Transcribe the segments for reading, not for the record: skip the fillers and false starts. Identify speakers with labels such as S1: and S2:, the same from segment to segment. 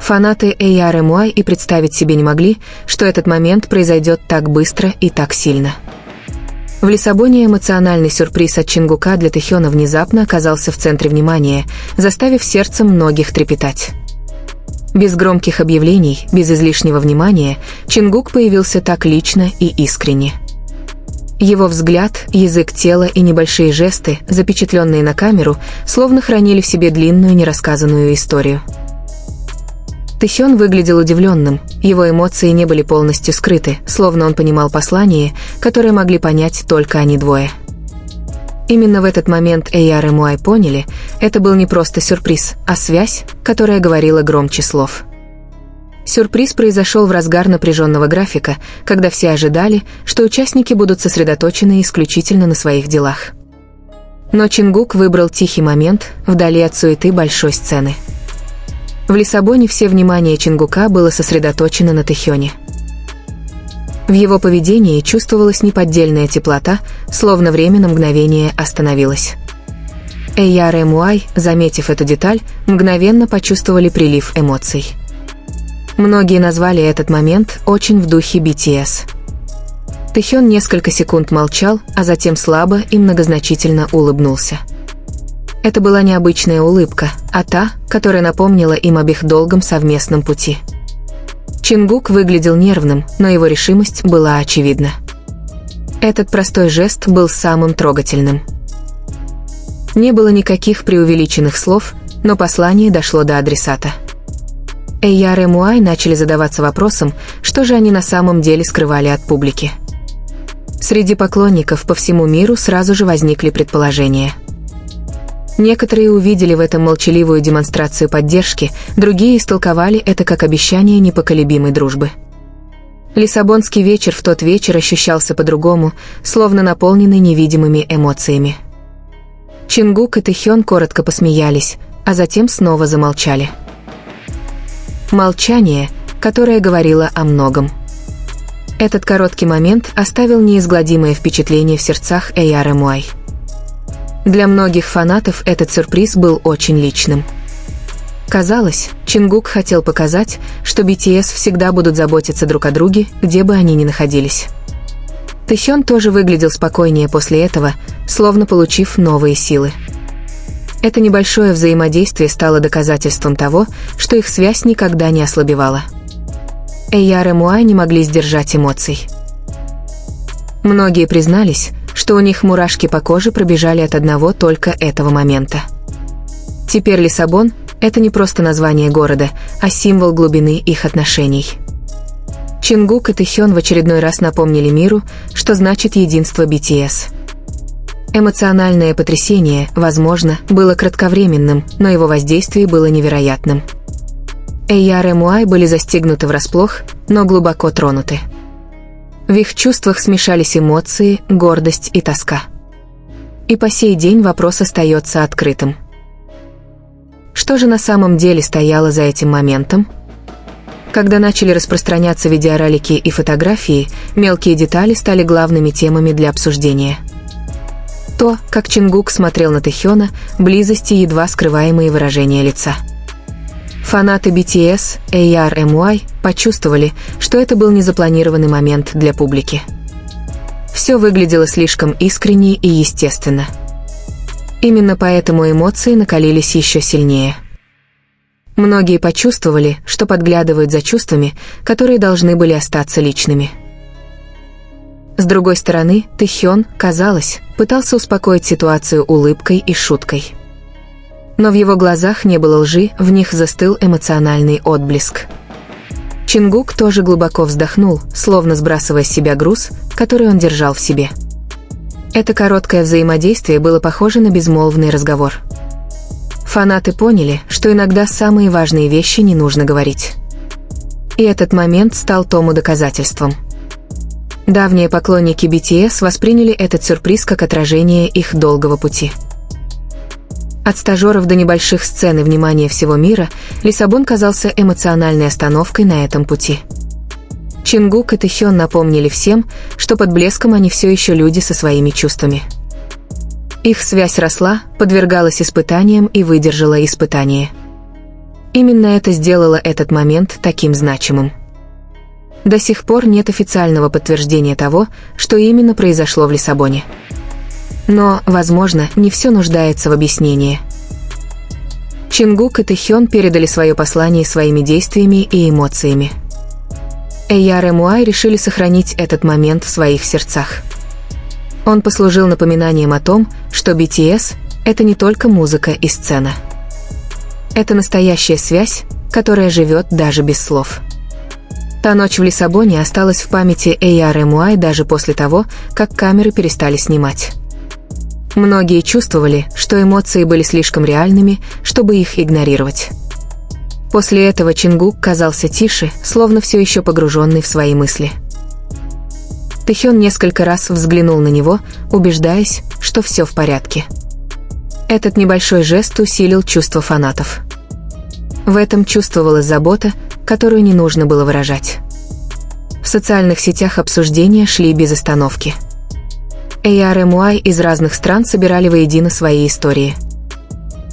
S1: Фанаты AR/MUI и представить себе не могли, что этот момент произойдет так быстро и так сильно. В Лиссабоне эмоциональный сюрприз от Чингука для Тэхёна внезапно оказался в центре внимания, заставив сердце многих трепетать. Без громких объявлений, без излишнего внимания, Чингук появился так лично и искренне. Его взгляд, язык тела и небольшие жесты, запечатленные на камеру, словно хранили в себе длинную нерассказанную историю. Тэхён выглядел удивленным, его эмоции не были полностью скрыты, словно он понимал послание, которое могли понять только они двое. Именно в этот момент AR/MUI поняли, это был не просто сюрприз, а связь, которая говорила громче слов. Сюрприз произошел в разгар напряженного графика, когда все ожидали, что участники будут сосредоточены исключительно на своих делах. Но Чингук выбрал тихий момент, вдали от суеты большой сцены. В Лиссабоне все внимание Чингука было сосредоточено на Тэхёне. В его поведении чувствовалась неподдельная теплота, словно время на мгновение остановилось. AR/MUI, заметив эту деталь, мгновенно почувствовали прилив эмоций. Многие назвали этот момент очень в духе BTS. Тэхён несколько секунд молчал, а затем слабо и многозначительно улыбнулся. Это была необычная улыбка, а та, которая напомнила им об их долгом совместном пути. Чингук выглядел нервным, но его решимость была очевидна. Этот простой жест был самым трогательным. Не было никаких преувеличенных слов, но послание дошло до адресата. AR/MUI начали задаваться вопросом, что же они на самом деле скрывали от публики. Среди поклонников по всему миру сразу же возникли предположения. Некоторые увидели в этом молчаливую демонстрацию поддержки, другие истолковали это как обещание непоколебимой дружбы. Лиссабонский вечер в тот вечер ощущался по-другому, словно наполненный невидимыми эмоциями. Чингук и Тэхён коротко посмеялись, а затем снова замолчали. Молчание, которое говорило о многом. Этот короткий момент оставил неизгладимое впечатление в сердцах AR/MUI. Для многих фанатов этот сюрприз был очень личным. Казалось, Чингук хотел показать, что BTS всегда будут заботиться друг о друге, где бы они ни находились. Тэхён тоже выглядел спокойнее после этого, словно получив новые силы. Это небольшое взаимодействие стало доказательством того, что их связь никогда не ослабевала. AR/MUI не могли сдержать эмоций. Многие признались, что у них мурашки по коже пробежали от одного только этого момента. Теперь Лиссабон – это не просто название города, а символ глубины их отношений. Чингук и Тэхён в очередной раз напомнили миру, что значит единство BTS. Эмоциональное потрясение, возможно, было кратковременным, но его воздействие было невероятным. AR/MUI были застигнуты врасплох, но глубоко тронуты. В их чувствах смешались эмоции, гордость и тоска. И по сей день вопрос остается открытым. Что же на самом деле стояло за этим моментом? Когда начали распространяться видеоролики и фотографии, мелкие детали стали главными темами для обсуждения. То, как Чингук смотрел на Тэхёна, близость и едва скрываемые выражения лица. Фанаты BTS, AR/MUI почувствовали, что это был незапланированный момент для публики. Все выглядело слишком искренне и естественно. Именно поэтому эмоции накалились еще сильнее. Многие почувствовали, что подглядывают за чувствами, которые должны были остаться личными. С другой стороны, Тэхён, казалось, пытался успокоить ситуацию улыбкой и шуткой. Но в его глазах не было лжи, в них застыл эмоциональный отблеск. Чингук тоже глубоко вздохнул, словно сбрасывая с себя груз, который он держал в себе. Это короткое взаимодействие было похоже на безмолвный разговор. Фанаты поняли, что иногда самые важные вещи не нужно говорить. И этот момент стал тому доказательством. Давние поклонники BTS восприняли этот сюрприз как отражение их долгого пути. От стажеров до небольших сцен и внимания всего мира, Лиссабон казался эмоциональной остановкой на этом пути. Чингук и Тэхён напомнили всем, что под блеском они все еще люди со своими чувствами. Их связь росла, подвергалась испытаниям и выдержала испытание. Именно это сделало этот момент таким значимым. До сих пор нет официального подтверждения того, что именно произошло в Лиссабоне. Но, возможно, не все нуждается в объяснении. Чингук и Тэхён передали свое послание своими действиями и эмоциями. Эйяр и Муай решили сохранить этот момент в своих сердцах. Он послужил напоминанием о том, что BTS — это не только музыка и сцена. Это настоящая связь, которая живет даже без слов. Та ночь в Лиссабоне осталась в памяти Эйяр и Муай даже после того, как камеры перестали снимать. Многие чувствовали, что эмоции были слишком реальными, чтобы их игнорировать. После этого Чингук казался тише, словно все еще погруженный в свои мысли. Тэхён несколько раз взглянул на него, убеждаясь, что все в порядке. Этот небольшой жест усилил чувства фанатов. В этом чувствовалась забота, которую не нужно было выражать. В социальных сетях обсуждения шли без остановки. Эйяр и Муай из разных стран собирали воедино свои истории.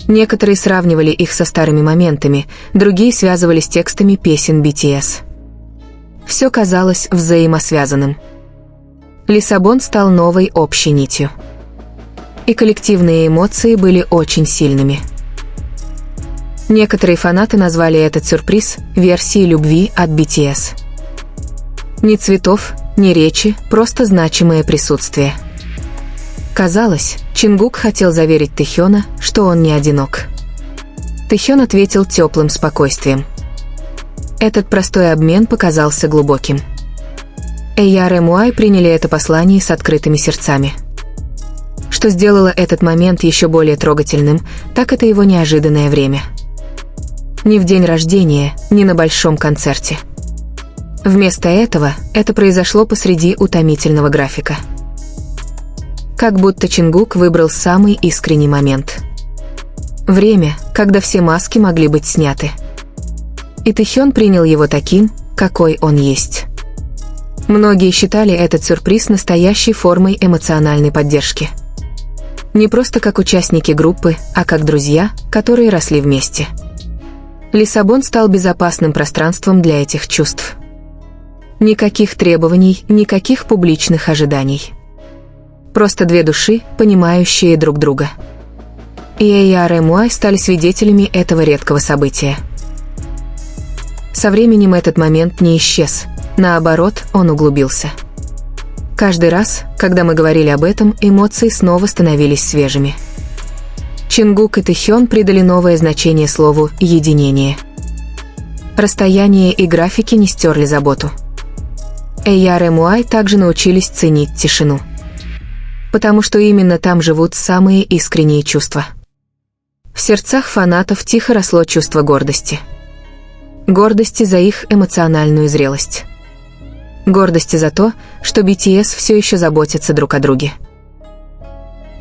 S1: Некоторые сравнивали их со старыми моментами, другие связывали с текстами песен BTS. Все казалось взаимосвязанным. Лиссабон стал новой общей нитью. И коллективные эмоции были очень сильными. Некоторые фанаты назвали этот сюрприз версией любви от BTS. Ни цветов, ни речи, просто значимое присутствие. Казалось, Чингук хотел заверить Тэхёна, что он не одинок. Тэхён ответил теплым спокойствием. Этот простой обмен показался глубоким. Эйяр и Муай приняли это послание с открытыми сердцами. Что сделало этот момент еще более трогательным, так это его неожиданное время. Ни в день рождения, ни на большом концерте. Вместо этого это произошло посреди утомительного графика. Как будто Чингук выбрал самый искренний момент. Время, когда все маски могли быть сняты. И Тэхён принял его таким, какой он есть. Многие считали этот сюрприз настоящей формой эмоциональной поддержки. Не просто как участники группы, а как друзья, которые росли вместе. Лиссабон стал безопасным пространством для этих чувств. Никаких требований, никаких публичных ожиданий. Просто две души, понимающие друг друга. И Эйяр и Муай стали свидетелями этого редкого события. Со временем этот момент не исчез, наоборот, он углубился. Каждый раз, когда мы говорили об этом, эмоции снова становились свежими. Чингук и Тэхён придали новое значение слову «единение». Расстояние и графики не стерли заботу. Эйяр и Муай также научились ценить тишину. Потому что именно там живут самые искренние чувства. В сердцах фанатов тихо росло чувство гордости. Гордости за их эмоциональную зрелость. Гордости за то, что BTS все еще заботятся друг о друге.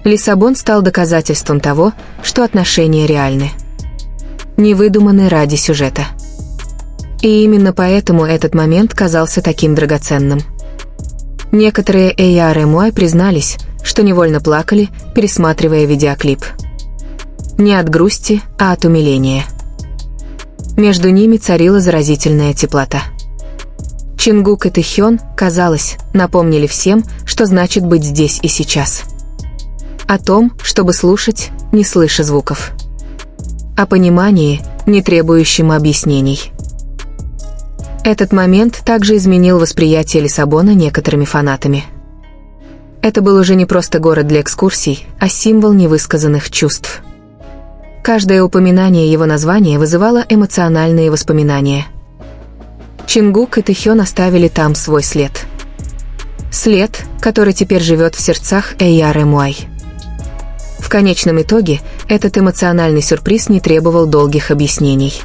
S1: Лиссабон стал доказательством того, что отношения реальны. Не выдуманы ради сюжета. И именно поэтому этот момент казался таким драгоценным. Некоторые Эйяр и Муай признались, что невольно плакали, пересматривая видеоклип. Не от грусти, а от умиления. Между ними царила заразительная теплота. Чингук и Тэхён, казалось, напомнили всем, что значит быть здесь и сейчас. О том, чтобы слушать, не слыша звуков. О понимании, не требующем объяснений. Этот момент также изменил восприятие Лиссабона некоторыми фанатами. Это был уже не просто город для экскурсий, а символ невысказанных чувств. Каждое упоминание его названия вызывало эмоциональные воспоминания. Чингук и Тэхён оставили там свой след. След, который теперь живет в сердцах Эйяр и Муай. В конечном итоге, этот эмоциональный сюрприз не требовал долгих объяснений.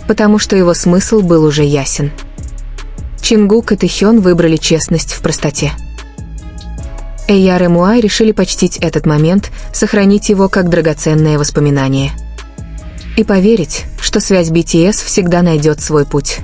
S1: Потому что его смысл был уже ясен. Чингук и Тэхён выбрали честность в простоте. Эйяр и Муай решили почтить этот момент, сохранить его как драгоценное воспоминание. И поверить, что связь BTS всегда найдет свой путь.